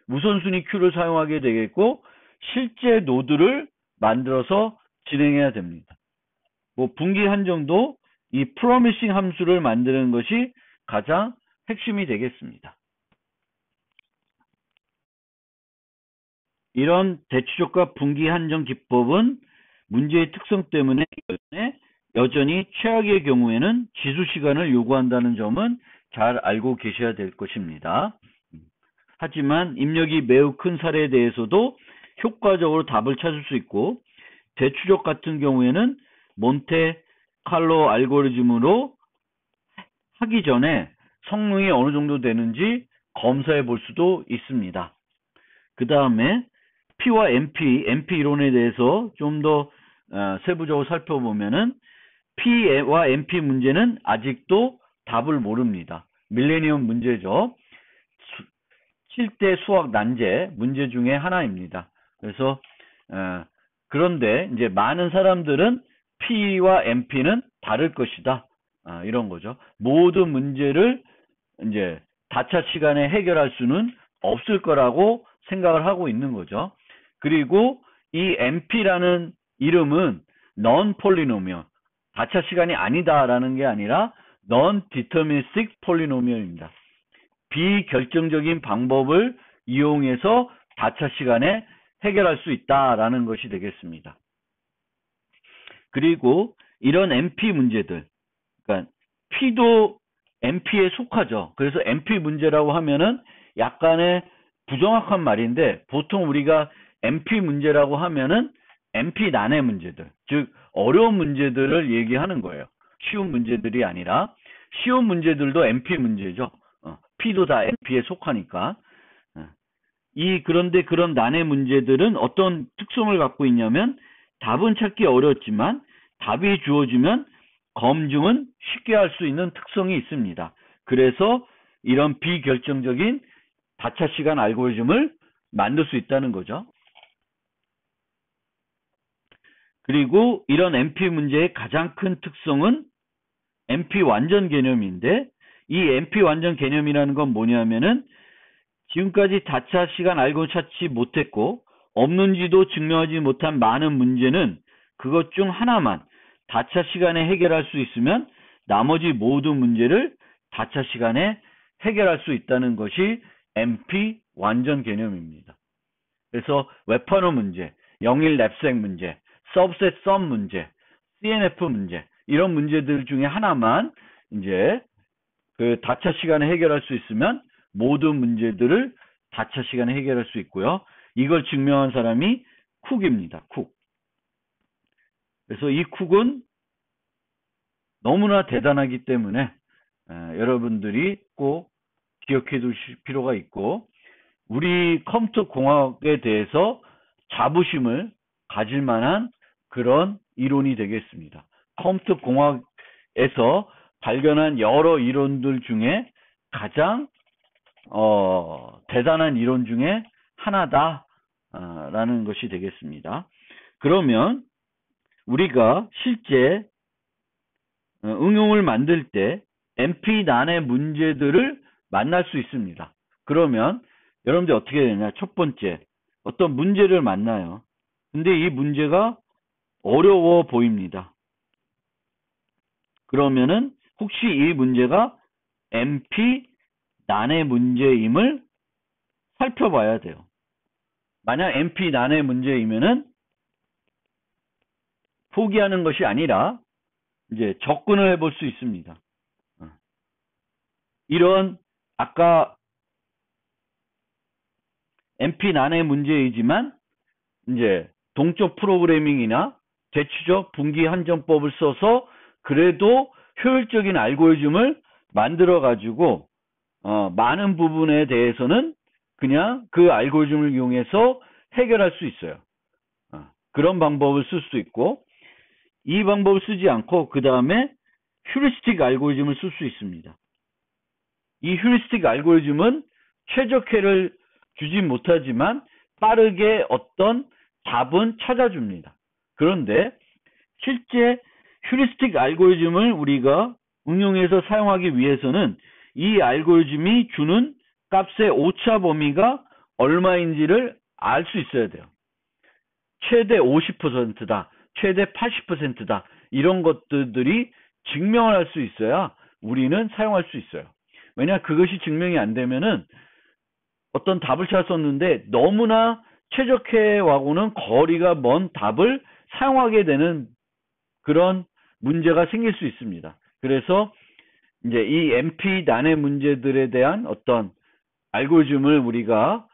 우선순위 큐를 사용하게 되겠고 실제 노드를 만들어서 진행해야 됩니다. 뭐 분기 한정도 이 promising 함수를 만드는 것이 가장 핵심이 되겠습니다. 이런 대추적과 분기 한정 기법은 문제의 특성 때문에 여전히 최악의 경우에는 지수 시간을 요구한다는 점은 잘 알고 계셔야 될 것입니다. 하지만 입력이 매우 큰 사례에 대해서도 효과적으로 답을 찾을 수 있고 대추적 같은 경우에는 몬테 칼로 알고리즘으로 하기 전에 성능이 어느 정도 되는지 검사해 볼 수도 있습니다. 그 다음에 P와 MP 이론에 대해서 좀 더 세부적으로 살펴보면은 P와 MP 문제는 아직도 답을 모릅니다. 밀레니엄 문제죠. 7대 수학 난제 문제 중에 하나입니다. 그래서 그런데 이제 많은 사람들은 P와 MP는 다를 것이다. 이런 거죠. 모든 문제를 이제 다차 시간에 해결할 수는 없을 거라고 생각을 하고 있는 거죠. 그리고 이 MP라는 이름은 non-polynomial, 다차 시간이 아니다라는 게 아니라 non-deterministic polynomial입니다. 비결정적인 방법을 이용해서 다차 시간에 해결할 수 있다라는 것이 되겠습니다. 그리고 이런 MP 문제들, 그러니까 P도 MP에 속하죠. 그래서 MP 문제라고 하면은 약간의 부정확한 말인데 보통 우리가 MP 문제라고 하면은 MP 난의 문제들, 즉 어려운 문제들을 얘기하는 거예요. 쉬운 문제들이 아니라 쉬운 문제들도 MP 문제죠. P도 다 MP에 속하니까. 그런데 그런 난의 문제들은 어떤 특성을 갖고 있냐면 답은 찾기 어렵지만 답이 주어지면 검증은 쉽게 할 수 있는 특성이 있습니다. 그래서 이런 비결정적인 다차 시간 알고리즘을 만들 수 있다는 거죠. 그리고 이런 MP 문제의 가장 큰 특성은 MP 완전 개념인데 이 MP 완전 개념이라는 건 뭐냐면은 지금까지 다차 시간 알고 찾지 못했고 없는지도 증명하지 못한 많은 문제는 그것 중 하나만 다차 시간에 해결할 수 있으면 나머지 모든 문제를 다차 시간에 해결할 수 있다는 것이 MP 완전 개념입니다. 그래서 웹퍼너 문제, 영일 랩색 문제, 서브셋 썸 문제, CNF 문제 이런 문제들 중에 하나만 이제 그 다차 시간에 해결할 수 있으면 모든 문제들을 다차 시간에 해결할 수 있고요. 이걸 증명한 사람이 쿡입니다. 쿡. 그래서 이 쿡은 너무나 대단하기 때문에 여러분들이 꼭 기억해 두실 필요가 있고 우리 컴퓨터 공학에 대해서 자부심을 가질 만한 그런 이론이 되겠습니다. 컴퓨터 공학에서 발견한 여러 이론들 중에 가장 대단한 이론 중에 하나다라는 것이 되겠습니다. 그러면 우리가 실제 응용을 만들 때 MP 난의 문제들을 만날 수 있습니다. 그러면 여러분들 어떻게 되냐? 첫 번째, 어떤 문제를 만나요. 근데 이 문제가 어려워 보입니다. 그러면은 혹시 이 문제가 MP 난의 문제임을 살펴봐야 돼요. 만약 MP 난의 문제이면은 포기하는 것이 아니라 이제 접근을 해볼 수 있습니다. 이런 아까 NP 난의 문제이지만 이제 동적 프로그래밍이나 대추적 분기 한정법을 써서 그래도 효율적인 알고리즘을 만들어 가지고 많은 부분에 대해서는 그냥 그 알고리즘을 이용해서 해결할 수 있어요. 그런 방법을 쓸 수 있고, 이 방법을 쓰지 않고 그 다음에 휴리스틱 알고리즘을 쓸 수 있습니다. 이 휴리스틱 알고리즘은 최적화를 주지 못하지만 빠르게 어떤 답은 찾아줍니다. 그런데 실제 휴리스틱 알고리즘을 우리가 응용해서 사용하기 위해서는 이 알고리즘이 주는 값의 오차 범위가 얼마인지를 알 수 있어야 돼요. 최대 50%다, 최대 80%다, 이런 것들이 증명을 할 수 있어야 우리는 사용할 수 있어요. 왜냐, 그것이 증명이 안 되면은 어떤 답을 찾았었는데 너무나 최적화하고는 거리가 먼 답을 사용하게 되는 그런 문제가 생길 수 있습니다. 그래서 이제 이 NP 난의 문제들에 대한 어떤 알고리즘을 우리가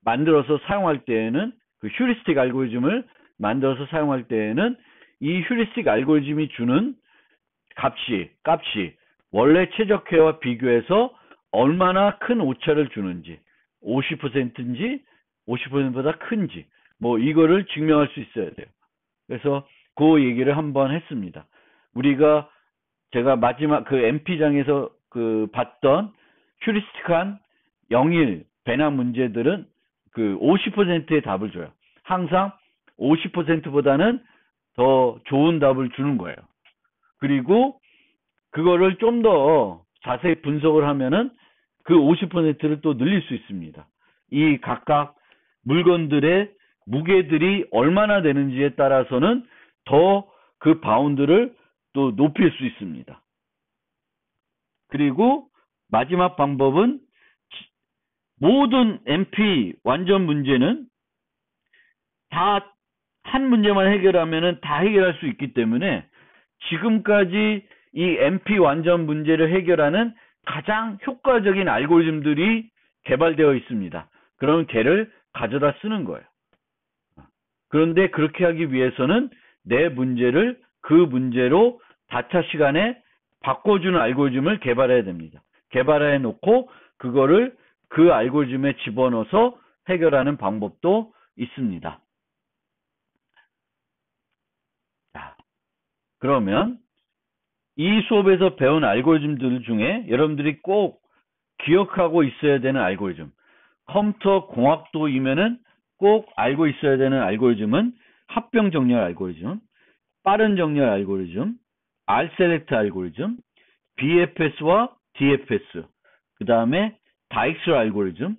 만들어서 사용할 때에는, 그 휴리스틱 알고리즘을 만들어서 사용할 때에는 이 휴리스틱 알고리즘이 주는 값이 원래 최적화와 비교해서 얼마나 큰 오차를 주는지, 50%인지 50%보다 큰지, 뭐 이거를 증명할 수 있어야 돼요. 그래서 그 얘기를 한번 했습니다. 제가 마지막 그 NP장에서 봤던 휴리스틱한 영일 배낭 문제들은 그 50%의 답을 줘요. 항상 50%보다는 더 좋은 답을 주는 거예요. 그리고 그거를 좀 더 자세히 분석을 하면은 그 50%를 또 늘릴 수 있습니다. 이 각각 물건들의 무게들이 얼마나 되는지에 따라서는 더 그 바운드를 또 높일 수 있습니다. 그리고 마지막 방법은 모든 NP 완전 문제는 다 한 문제만 해결하면은 다 해결할 수 있기 때문에 지금까지 이 NP 완전 문제를 해결하는 가장 효과적인 알고리즘들이 개발되어 있습니다. 그럼 걔를 가져다 쓰는 거예요. 그런데 그렇게 하기 위해서는 내 문제를 그 문제로 다차 시간에 바꿔주는 알고리즘을 개발해야 됩니다. 개발해 놓고 그거를 그 알고리즘에 집어넣어서 해결하는 방법도 있습니다. 자, 그러면 이 수업에서 배운 알고리즘들 중에 여러분들이 꼭 기억하고 있어야 되는 알고리즘, 컴퓨터 공학도이면은 꼭 알고 있어야 되는 알고리즘은 합병 정렬 알고리즘, 빠른 정렬 알고리즘, R셀렉트 알고리즘, BFS와 DFS, 그 다음에 다익슬 알고리즘,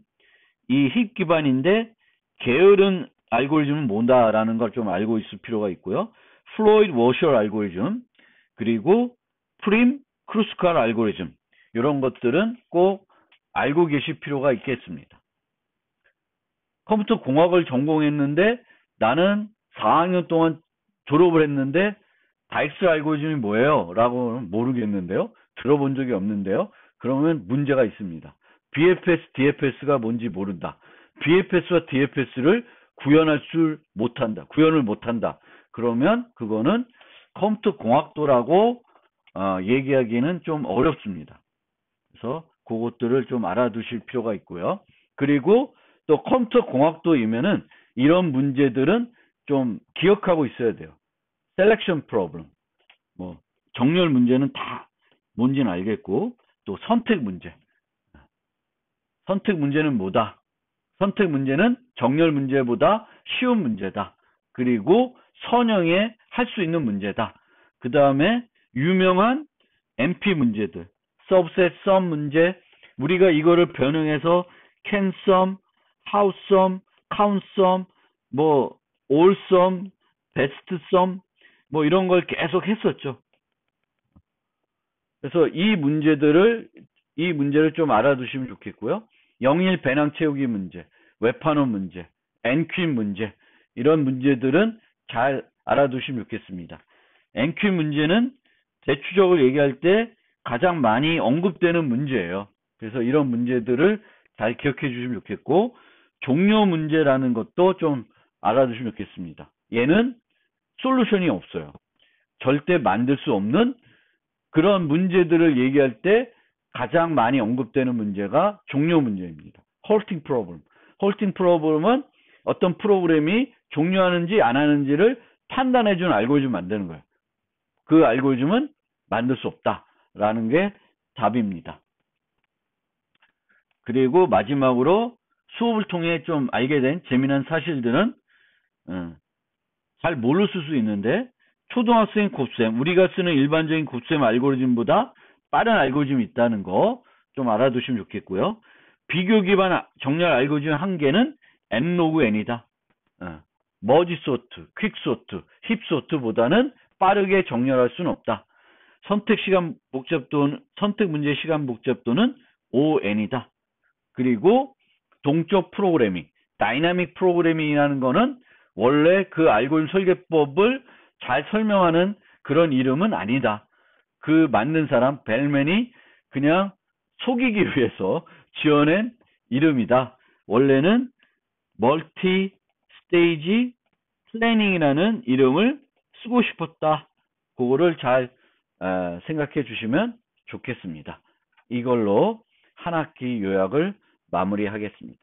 이 힙 기반인데 게으른 알고리즘은 뭐다라는 걸 좀 알고 있을 필요가 있고요. 플로이드 워셔 알고리즘, 그리고 프림 크루스칼 알고리즘, 이런 것들은 꼭 알고 계실 필요가 있겠습니다. 컴퓨터 공학을 전공했는데 나는 4학년 동안 졸업을 했는데 다익슬 알고리즘이 뭐예요? 라고는 모르겠는데요. 들어본 적이 없는데요. 그러면 문제가 있습니다. BFS, DFS가 뭔지 모른다. BFS와 DFS를 구현을 못한다. 그러면 그거는 컴퓨터 공학도라고 얘기하기는 좀 어렵습니다. 그래서 그것들을 좀 알아두실 필요가 있고요. 그리고 또 컴퓨터 공학도이면은 이런 문제들은 좀 기억하고 있어야 돼요. 셀렉션 프로블럼, 뭐 정렬 문제는 다 뭔지는 알겠고, 또 선택 문제는 뭐다? 선택 문제는 정렬 문제보다 쉬운 문제다. 그리고 선형에 할 수 있는 문제다. 그 다음에 유명한 NP 문제들, subset sum 문제, 우리가 이거를 변형해서 can sum, how sum, count sum, 뭐 all sum, best sum, 뭐 이런 걸 계속 했었죠. 그래서 이 문제를 좀 알아두시면 좋겠고요. 영일 배낭 채우기 문제, 웹판호 문제, NQ 문제, 이런 문제들은 잘 알아두시면 좋겠습니다. NQ 문제는 대추적을 얘기할 때 가장 많이 언급되는 문제예요. 그래서 이런 문제들을 잘 기억해 주시면 좋겠고, 종료 문제라는 것도 좀 알아두시면 좋겠습니다. 얘는 솔루션이 없어요. 절대 만들 수 없는 그런 문제들을 얘기할 때 가장 많이 언급되는 문제가 종료 문제입니다. halting problem. halting problem은 어떤 프로그램이 종료하는지 안 하는지를 판단해주는 알고리즘 만드는 거예요. 그 알고리즘은 만들 수 없다라는 게 답입니다. 그리고 마지막으로 수업을 통해 좀 알게 된 재미난 사실들은 잘 모르실 수 있는데 초등학생 곱셈, 우리가 쓰는 일반적인 곱셈 알고리즘보다 빠른 알고리즘이 있다는 거 좀 알아두시면 좋겠고요. 비교 기반 정렬 알고리즘 한계는 n 로그 n이다. 머지 소트, 퀵 소트, 힙 소트보다는 빠르게 정렬할 수는 없다. 선택 문제 시간 복잡도는 ON이다. 그리고 동적 프로그래밍, 다이나믹 프로그래밍이라는 거는 원래 그 알고리즘 설계법을 잘 설명하는 그런 이름은 아니다. 그 만든 사람 벨맨이 그냥 속이기 위해서 지어낸 이름이다. 원래는 멀티 스테이지 플래닝이라는 이름을 쓰고 싶었다. 그거를 잘 생각해 주시면 좋겠습니다. 이걸로 한 학기 요약을 마무리하겠습니다.